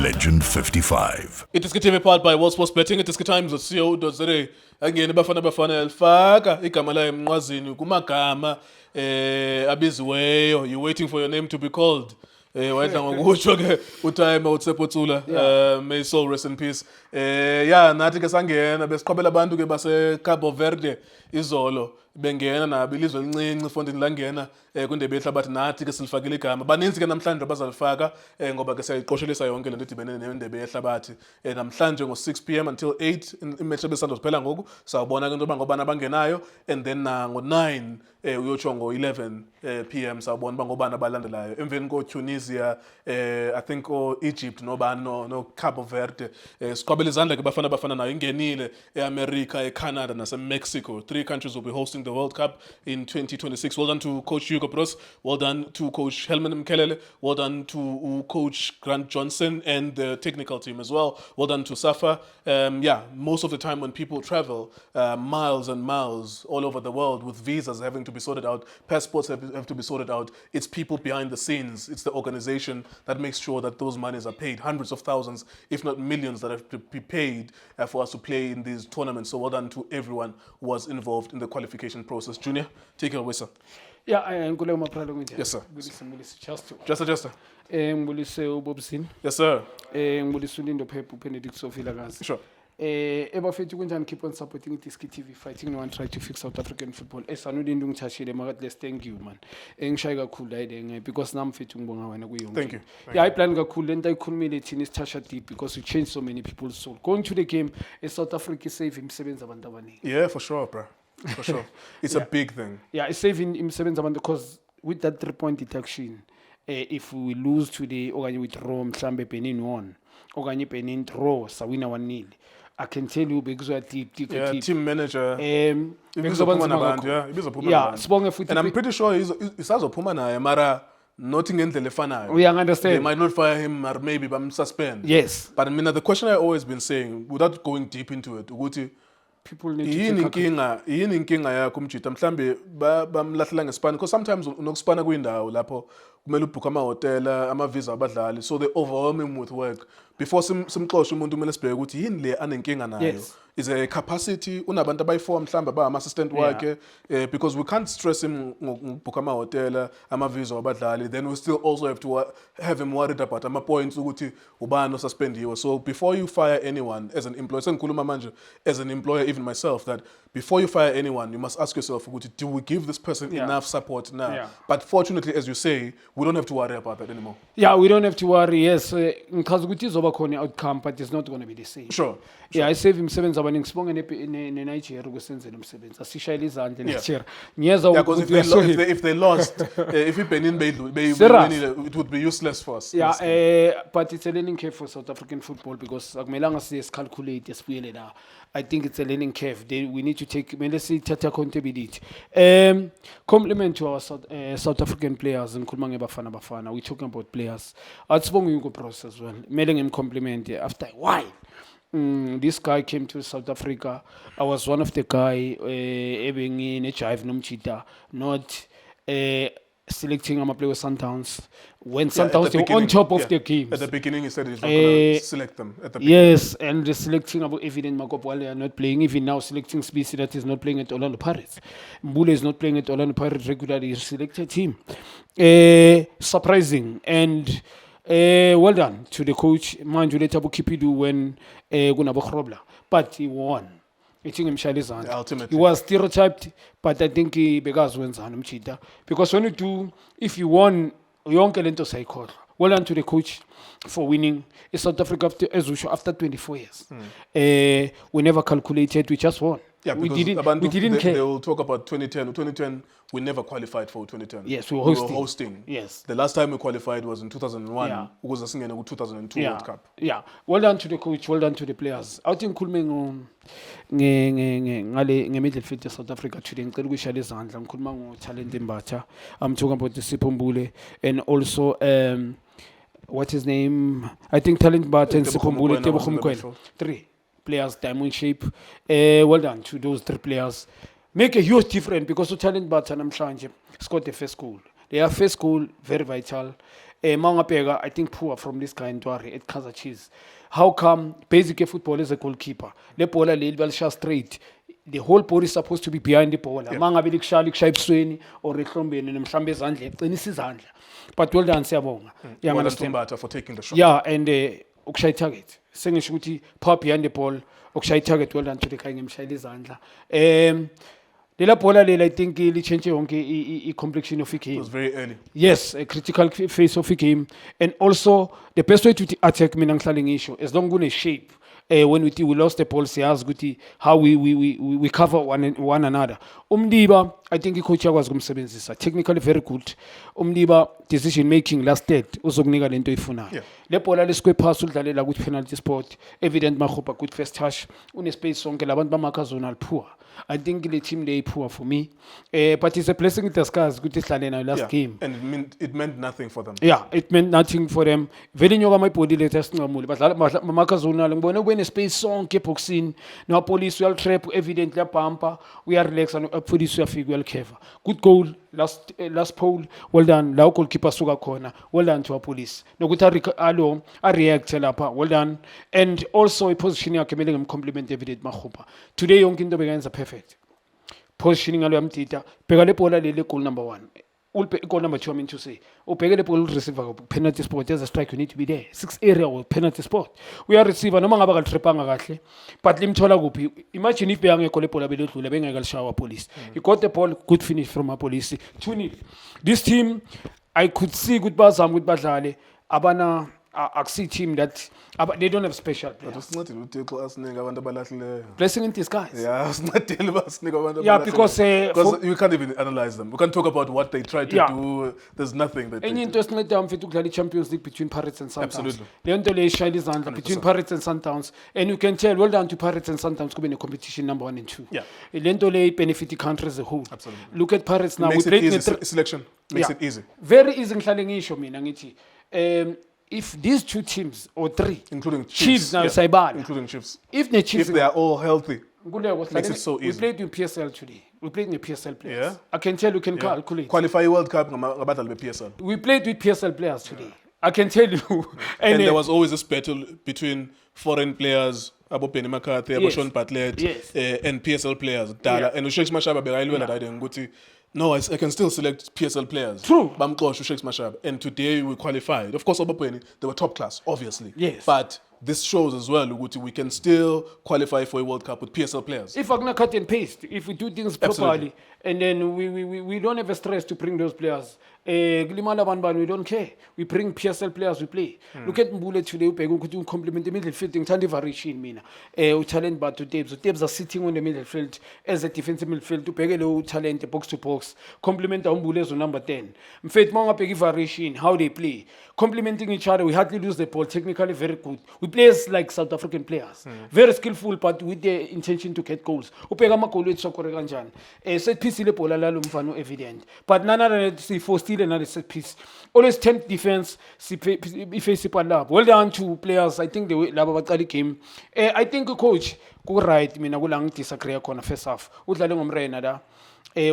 Legend 55. It is getting powered by World Sports Betting. It is times.co.za. Angene bafana elifaka igama la emnqwazini kumagama abiziweyo. You waiting for your name to be called. Wayedla ngokutsho ke uTime uTsepotsula. May soul rest in peace. Nathi ke sangena besiqhobela abantu ke base Cabo Verde izolo bengena nabo ilizwe elincinci ifondini langena kwindebe yehlabathi nathi ke silifakile igama baninzi ke namhlanje abazalifaka ngoba ke siyayiqoshelisa yonke lento edibene nendebe yehlabathi namhlanje ngo6 p.m. until 8 imatch ebesandwa kuphela ngoku sawubona ke into ngoba abangenayo and then ngo9 uyotsho ngo11 p.m. sawubona ngobani abalandelayo emveni ko Tunisia I think Egypt no Cabo Verde siqhobela izandla ke bafana nayo ingenile eAmerica eCanada naseMexico. 3 countries will be hosting the World Cup in 2026. Well done to Coach Hugo Bros. Well done to Coach Helman Mkelele. Well done to Coach Grant Johnson and the technical team as well. Well done to Safa. Most of the time when people travel miles and miles all over the world with visas having to be sorted out, passports have to be sorted out, it's people behind the scenes. It's the organization that makes sure that those monies are paid. Hundreds of thousands, if not millions, that have to be paid for us to play in these tournaments. So well done to everyone who was involved in the qualification process. Junior, take it away, sir. Ngikuleyo maphalo ngithi. Yes, sir. Ngibulise Justo. Just. Ngibulise uBobsini. Yes, sir. Ngibulise uLindo Phephu uBenedict Sofila kazi. Sure. Ebafethu kunjani, keep on supporting iDiski TV, fighting no one try to fix South African football. Esanudindu ngithashile makathi let's thank you man. Ngishaye kakhulu la ile because nami mfethu ngibonga wena kuyonke. Thank you. I plan kakhulu lento ayikhulumile thina isithasha deep because we changed so many people's soul. Going to the game, South Africa save imisebenzi abantu abaningi. Yeah, for sure, bro. For sure. It's a big thing. Yeah, it's saving imisebenzi abantu because with that 3-point deduction, if we lose today okanye we draw mhlambe Benin won okanye Benin draw sawina 1-0, I can tell you because deep. Team manager. Ibizophuma nabantu, sibonge futhi. And I'm pretty sure isazophuma naye mara not ngendlela efanayo. We understand. They might not fire him or maybe suspend. Yes. But I mean the question I've always been saying without going deep into it ukuthi people need to take yini inkinga yakho umjita mhlambe bamlahlela ngespan because sometimes unokuspana kwindawo lapho kumele ubhuka ama-hotel ama-visa abadlali so they overwhelm him with work before simxoshe umuntu kumele sibheke ukuthi yini le anenkinga nayo. Yes. Is a capacity unabantu abayi4 mhlamba ba ama-assistant wakhe because we can't stress him ngokubhuka ama-hotel ama-visa wabadlali then we still also have to have him worried about ama-points ukuthi ubani osuspendiwe. So before you fire anyone as an employer, sengikhuluma manje as an employer, even myself, that before you fire anyone you must ask yourself ukuthi do we give this person enough support now? But fortunately, as you say, we don't have to worry about that anymore. We don't have to worry. Yes, because ukuthi izoba khona outcome but it's not going to be the same. Sure. I save imisebenzi abaningi sibonge neNigeria ukusenzela umsebenzi asishayile izandla Nigeria ngiyeza ukuthi if they lost if iBenin it would be useless for us. But it's a learning curve for South African football because akumelanga sicalculate sibuyele la. I think it's a learning curve. We need to take accountability. Compliment to our South African players and ngikhuluma ngebafana. We're talking about players. Atsibonge Hugo Bros as well. Mele ngimcompliment after a while. This guy came to South Africa. I was one of the guy ebengin ejive nomchita not selecting ama play with Sundowns when Sundowns were on top of the games. At the beginning he said he's not going to select them at the beginning. Yes, and the selecting about Evident Makopwale are not playing, even now selecting Specie that is not playing at Orlando Pirates. Mbule is not playing at Orlando Pirates regularly, he selected him. Surprising and well done to the coach Manju Letabu Kipidu when Gunabo Krobla, but he won. Ultimately. He was stereotyped, but I think he begas wins on him because when you do, if you won, you don't get into cycle. Well done to the coach for winning. In South Africa, after 24 years, we never calculated. We just won. Yeah, we didn't care. They will talk about 2010. 2010, we never qualified for 2010. Yes, we were hosting. Yes. The last time we qualified was in 2001. It was a 2002 World Cup. Yeah. Well done to the coach. Well done to the players. I think ngale nge-midfield South Africa today ngicela ukuyishaya izandla ngikhuluma ngo-Talent Mbatha. I'm talking about the Sipho and also what his name? I think Talent Mbatha and Sipho Mbule, 3 players, diamond shape. Well done to those 3 players. Make a huge difference because Talent Mbatha namhlanje scored the first goal. Their first goal very vital. Mangapega, I think poor from this guy in Dwari at Kaizer Chiefs. How come basic football is a goalkeeper? Le bola le ilbalisha straight. The whole body is supposed to be behind the ball. Mangabe likushaya ebusweni or ehlombeni nemhlambe ezandla eqinisa izandla. But well done siyabonga. You Well, understand? Mbatha for taking the shot. Yeah, and ukushaya target. Sengisho ukuthi power behind the ball, ukushaya target well done to the guy ngemshayela izandla. Lela bola lela I think li change yonke I complexion of the It game. was very early. Yes, a critical phase of the game, and also the best way to attack mina ngihlale ngisho as long kune shape. When we lost the ball, siyazi ukuthi how we cover one another. Umdiba, I think coach yakwazi kumsebenzisa. Technically very good. Umdiba decision making last third uzokunika lento ifunayo. Yeah. Le bola lesikwe pass udlalela ku penalty spot. Evident Makhopa good first touch. Une space sonke labantu bamaka zonal poor. I think the team they poor for me. But it's a blessing in disguise ukuthi sihlale nayo last game. And it meant nothing for them. Yeah, it meant nothing for them. Vele nyoka my body later sinqamule. Badlala mamaka zonal ngibona kube space sonke eboxini. No police will trap evidently bumper. We are relaxed and police uyafika uyalikheva. Good goal last pole. Well done. La goalkeeper suka khona. Well done to our police. Nokuthi alo a react lapha. Well done. And also a position yakhe kumele ngimcompliment David Makhopa. Today yonke into beyenza perfect. Positioning alo yamtita. Bheka le bola lele goal number 1. Goal number 2, I mean to say. Ubheke le ball receiver penalty spot. There's a strike, you need to be there. 6 area or penalty spot. We are receiver noma ngaba kaltrepanga kahle. But limthola kuphi? Imagine if beyangekho le ball abelodlula bengekalishawa police. He got the ball, good finish from our police. 2-0. This team I could see good bazam good badlale. Abana Axi team that they don't have special players. Usincedile uThixo asinika abantu abalahlileyo. Blessing in disguise. Yeah, usincedile basinika abantu Yeah, abalahlileyo. because you can't even analyze them. We can talk about what they tried to Yeah. do. There's nothing that they enye did. into esinceda mfethu ukudlala i-Champions League between Pirates and Sundowns. Absolutely. Le nto le ishayela izandla between Pirates and Sundowns, and you can tell well done to Pirates and Sundowns kube ne-competition number 1 and 2. Yeah. Le nto le benefit i-country as a whole. Absolutely. Look at Pirates now. Makes We it played easy. with Selection makes Yeah. it easy, very easy ngihlale ngisho mina ngithi if these two teams or three including Chiefs now yeah, sayibala, including Chiefs. if the Chiefs If they are all healthy, Kuleko, makes it so we easy. played in PSL today. We played in PSL players. Yeah. I can tell you can calculate. qualify World Cup ngabadlali be-PSL. We played with PSL players today. I can tell you. And there was always this battle between foreign players, Abo Penny McCarthy, Abo Yes. Sean Bartlett, Yes. and PSL players. Dala. Yeah. And Usheks Mashaba bekayilwela right and nguthi, no, I can still select PSL players. True. Bamxosha Usheks Mashaba. And today we qualified. Of course, Abo Penny, they were top class, obviously. Yes. But this shows as well ukuthi we can still qualify for a World Cup with PSL players. If I'm gonna cut and paste, if we do things properly, and then we don't have a stress to bring those players. Glimala Banban, we don't care. We bring PSL players, we play. Look at Mbule today, we could compliment the midfield, Tandi Varishi, Mina. Talent but to Debs. The Debs are sitting on the midfield as a defensive midfield to peg talent box to box. Compliment Mbule's number 10. Mfet Manga Pegi Varishi, how they play. Complementing each other, we hardly lose the ball, technically very good. We play like South African players. Very skillful, but with the intention to get goals. Upega makolo etsokore kanjani. Set piece ile bola lalo mfano evident. But nana si for still another set piece. Always 10th defense, si face lab. Well done to players. I think the way laba baqali game. I think coach go right mina kulang disagree khona first half. Udlale ngomrena da.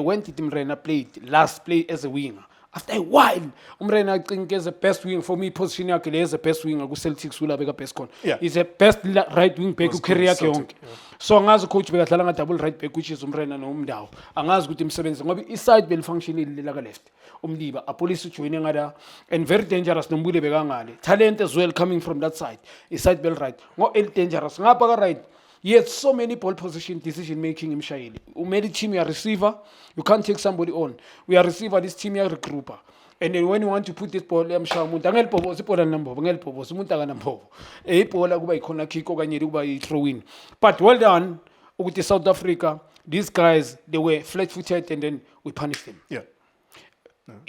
When did Mrena played last play as a winger? After a while, Umrena I think is the best wing for me. Position yakhe is the best winger ku Celtics ula beka best con. Yeah. He's the best right wing back ku Was career yakhe Celtic, yonke. So angazi coach bekadlala nga double right back which is Umrena noMndawo. Angazi ukuthi imsebenzi ngoba iside bel function ile la left. Umdiba a police joining ngada and very dangerous nombule bekangale. Talent as well coming from that side. Iside bel right. Ngo el dangerous ngapha ka right. Yet so many ball position decision making in Mshayeli. Umeli team you are receiver, you can't take somebody on. We are receiver, this team you are regrouper. And then when you want to put this ball, umuntu angelibhobo sipola nambobo ngelibhobo umuntu akanambobo. Ibhola kuba ikhona kick okanye kuba i-throw in. But well done ukuthi South Africa, these guys they were flat-footed and then we punished them. Yeah.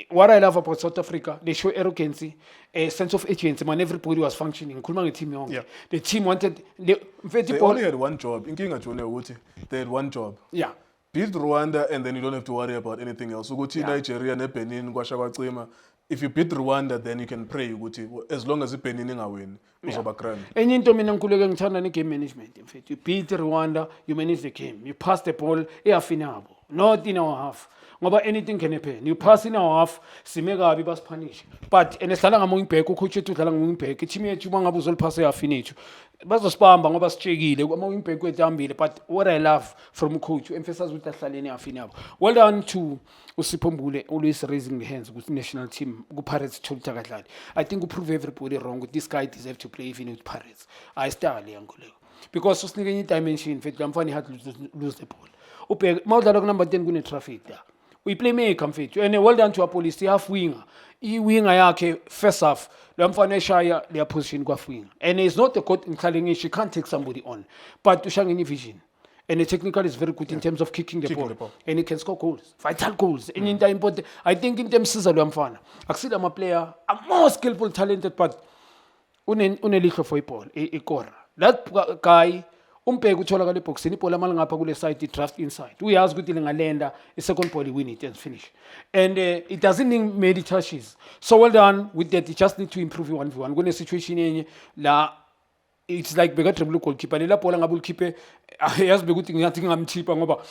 What I love about South Africa, they show arrogance, a sense of agency, man. Everybody was functioning. Team Yeah. The team wanted. They only had one job. Inkinga Jone ukuthi they had one job. Yeah. Beat Rwanda and then you don't have to worry about anything else. Ukuthi Yeah. Nigeria ne Benin kwasha kwacima. If you beat Rwanda then you can pray ukuthi as long as iBenin ingawini uzoba grand. Enye into mina ngikhuleke ngithanda ne game management. In fact, you beat Rwanda, you manage the game. You pass the ball, eyafinabo. Not in our half. ngoba anything can happen. You pass in our half, sime kabi basipunish. But enesidlala ngama-wing back, ucoach wethu udlala ngama-wing back. I-team yethu uma ngabe uzoliphasa ehalfini yethu. Bazosibamba ngoba sitshekile ama-wing back wethu ambile. But what I love from coach, emphasize ukuthi ahlaleni ehalfini yabo. Well done to uSipho Mbule, always raising the hands with national team, ku-Pirates Cholta kadlali. I think we prove everybody wrong. This guy deserves to play even with Pirates. I start yanguleyo. Because usinike enye dimension, mfethu lamfana had to lose the ball. Ubheke mawudlala ku number 10 kune traffic la. Uyi-playmaker mfethu. And well done to our police, half winger. I-winger yakhe first half, lamfana eshaya their position kwa winger. And he's not a good in she can't take somebody on. But ushangeni vision. And the technical is very good in terms of kicking the ball. And he can score goals, vital goals. And in time, but I think in terms of Mfana, actually I'm a player, a more skillful, talented, but unelihlo for a ball, a core. That guy, umpegu uthola kale box, ni ball amala ngapha kule side, draft inside. We ask ukuthi lingalenda, a second ball, win it and finish. And it doesn't need many touches. So well done with that. You just need to improve 1v1. When a situation in la. It's like bega dribble goalkeeper lela bola ngabe ulikhiphe yazi bekuthi ngathi ngamthipa ngoba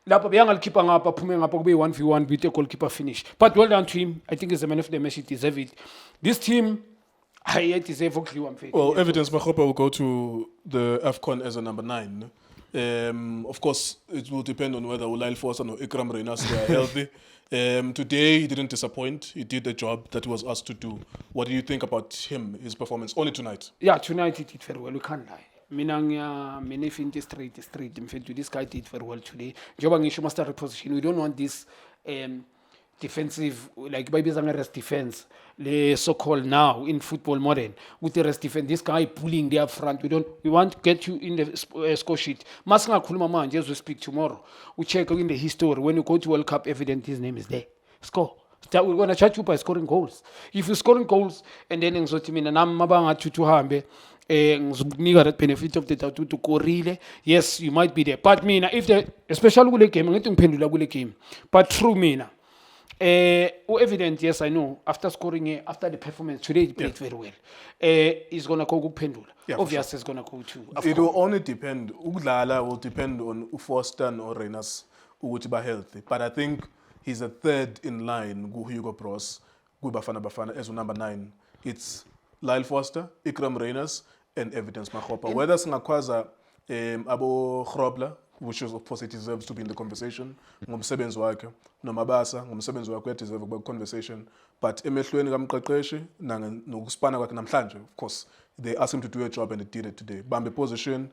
lapha beyangalikhipha ngapha phume ngapha kube 1v1 with a goalkeeper finish. But well done to him. I think he's a man of the match. He deserves it. This team I deserve ukliwa. Well, Evidence Makgopa will go to the AFCON as a number 9. Of course, it will depend on whether Lyle Foster or Ikram Reynas are healthy. Today, he didn't disappoint. He did the job that he was asked to do. What do you think about him, his performance? Only tonight? Yeah, tonight he did very well. We can't lie. Mina think straight. This guy did very well today. Njoba ngisho master reposition. We don't want this defensive, like maybe rest defense, the so-called now in football modern, with the rest defense. This guy pulling there up front. We want to get you in the score sheet. Masinga khuluma manje as we speak tomorrow. We check in the history. When you go to World Cup, evident his name is there. Score. We're going to charge you by scoring goals. If you're scoring goals, and then ngizothi mina nami mabanga thuthi uhambe ngizokunika that benefit of the doubt to korile. Yes, you might be there. But mina, if the especially kule game, ngithi ngiphendula kule game. But true mina. Evident, yes, I know. After scoring, after the performance today, he played very well. He's gonna go pendula. Obviously, he's gonna go to. It will only depend. Ukudlala will depend on Foster or Reynas ukuthi ba healthy. But I think he's a third in line. Hugo Bros, Bafana as number 9. It's Lyle Foster, Ikram Reynas, and Evidence Makgopa. Whether singakwaza abo Grobler, which is of course it deserves to be in the conversation. Ngomsebenzi wakhe noMabasa ngomsebenzi wakhe deserve ukuba conversation, but emehlweni kaMqeqeshi nokusipana kwakhe namhlanje, of course they asked him to do a job and he did it today. Bambe position,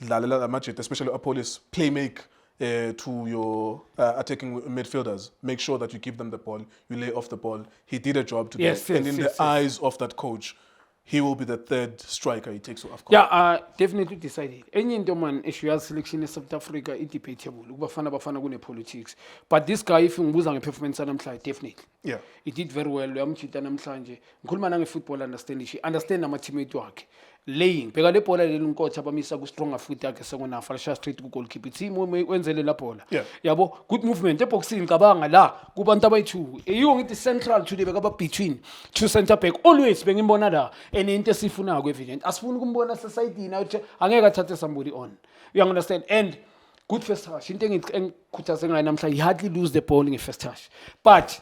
dlalela amajit, especially Police, play make to your attacking midfielders. Make sure that you give them the ball, you lay off the ball. He did a job today. Yes, and in the eyes of that coach, he will be the third striker he takes to AFCON. Yeah, definitely decided. Any man issue selection in South Africa is debatable. Bafana kune politics. But this guy, if you ngibuza performance namhlanje, definitely. Yeah. He did very well. Uyamchita namhlanje. Ngikhuluma nange football understand she understand ama teammate wakhe. Laying. Beka le bola leli nkotha bamisa ku stronger foot yakhe sekona flasha straight ku goalkeeper. Team wenzele la bola. Yeah. Yabo, good movement eboxing cabanga la kubantu abayi2. Eyiwo ngithi central today beka between two center back always bengimbona la. And into esifuna evident. Asifuni kumbona society na angeke athathe somebody on. You understand? And good first touch. Into engikhuthaze ngayo namhla, he hardly lose the ball in first touch. But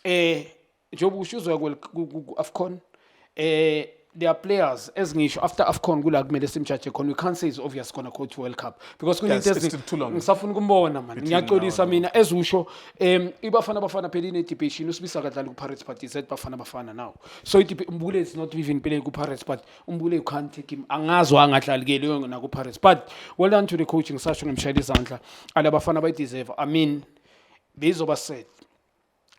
njoba ushuzwa ku AFCON there are players as ngisho after AFCON kula kumele simjudge khona. We can't say it's obvious gonna go to World Cup because Yes, it's still too long. ngisafuna kumbona man. Ngiyaxolisa mina as usho ibafana phela ine debate usibisa kadlala ku Pirates party set bafana now. So Mbule is not even playing ku Pirates, but Mbule you can't take him. Angazwa angadlali ke leyo na ku Pirates. But well done to the coaching sasho ngimshayela izandla. Alabafana bayi deserve. I mean bezoba set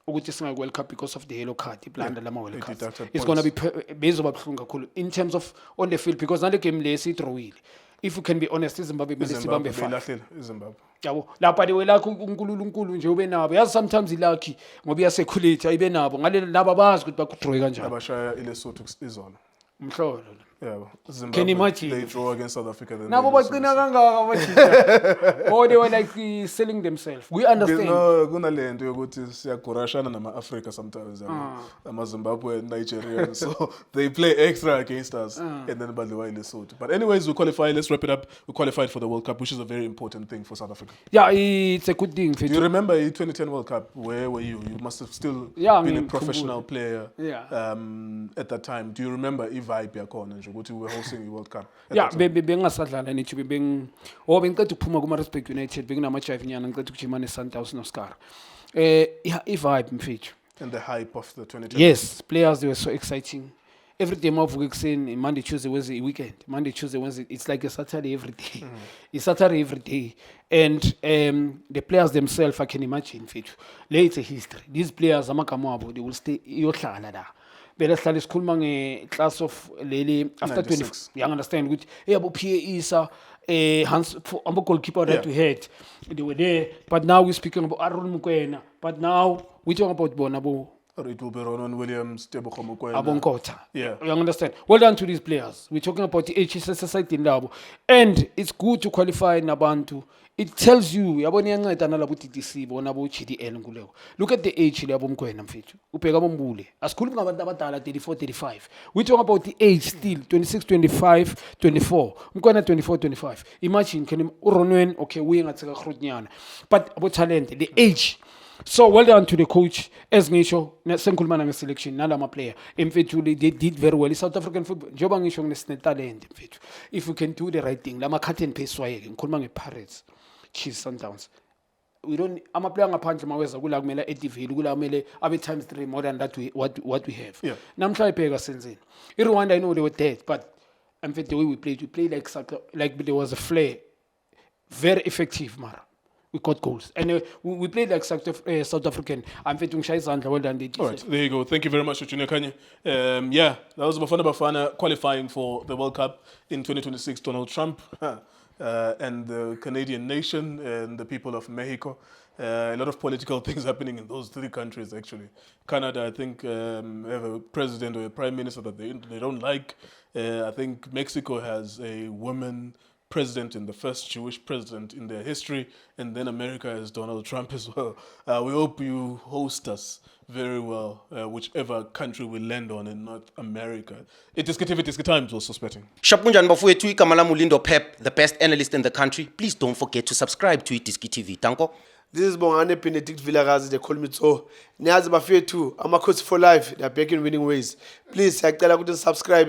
ukuthi singa World Cup because of the yellow card iblanda lama World Cup. It's going to be bezoba buhlungu kakhulu in terms of on the field because nale game lesi drawile. If you can be honest, Zimbabwe mele sibambe 5. Zimbabwe. Yabo lapha de welakho uNkulunkulu nje ube nabo. Yazi sometimes ilakhi ngoba iyaseculate ayibe nabo ngale laba bazi ukuthi bakudraw kanjani. Abashaya iLesotho izolo. Umhlolo. Yeah, Zimbabwe, Can you imagine? they draw against South Africa. Then Nabo they lose bagcina kangaka manje. Or they were like selling themselves. We understand. No, kunale nto yokuthi siyagurashana nama-Africa sometimes, ama-Zimbabwe and Nigeria. So they play extra against us and then badliwa iLesotho. But anyways, we qualify. Let's wrap it up. We qualified for the World Cup, which is a very important thing for South Africa. Yeah, it's a good thing. Do you remember the 2010 World Cup? Where were you? You must have still been a professional player at that time. Do you remember vibe yakhona nje ukuthi we were hosting the World Cup? Yeah, bengasadlala nithi bengiceda ukuphuma kuma Respect United benginama-drive nyana ngiceda ukujima ne-Sundowns noScar. I-vibe mfethu. And the hype of the 2010. Yes, players, they were so exciting. Every day of week saying Monday, Tuesday, Wednesday, weekend. Monday, Tuesday, Wednesday. It's like a Saturday every day. It's Saturday every day. And the players themselves, I can imagine, later history. These players, they will stay. But let's class of Lele after 96. 20. You understand? Which PA Isa, Hans, goalkeeper that we had. They were there. But now we're speaking about Aaron Mukwena. But now we're talking about Bonabo. Or it will be Ronan Williams, Tebogo Mokoena. Abonkota. Yeah. You understand? Well done to these players. We're talking about the HSS society in Labo. And it's good to qualify in Nabantu. It tells you, GDL. Look at the age of Mkwena mfethu. Upeka bombule. Asikhulumi ngabantu abadala 34, 35. We talk about the age still 26, 25, 24. Mkwena 24, 25. Imagine can uronwen okay we ngatseka khrutnyana. But about talent, the age. So well done to the coach. As ngisho sengikhuluma nge-selection nalama player mfethu they did very well. South African football njengoba ngisho nginetalent mfethu. If we can do the right thing, lama cut and paste wayeke ngikhuluma nge-Pirates, Chiefs, Sundowns. We don't amaplayer ngaphandle maweza kula kumele etivile kula kumele abe times 3 more than that what we have. Yeah. Namhla ibheka senzeni. I-Rwanda I know they were dead, but mfethu the way we played like there was a flair. Very effective mara. We got goals. And we played like South African. I'm fitting Shaizandla. Well done. All right, there you go. Thank you very much, Junior Kanye. Yeah, that was Bafana qualifying for the World Cup in 2026. Donald Trump and the Canadian nation and the people of Mexico. A lot of political things happening in those three countries, actually. Canada, I think, have a president or a prime minister that they don't like. I think Mexico has a woman president and the first Jewish president in their history, and then America has Donald Trump as well. We hope you host us very well, whichever country we land on in North America. It is times also spetting. Shapunjan bafowethu igama lami uLindo Pep, the best analyst in the country. Please don't forget to subscribe to iDiski TV. Tanko. This is Bongane Benedict Vilakazi, they call me so. Niyazi bafethu, Amakhosi for life, they are back in winning ways. Please, siyacela ukuthi subscribe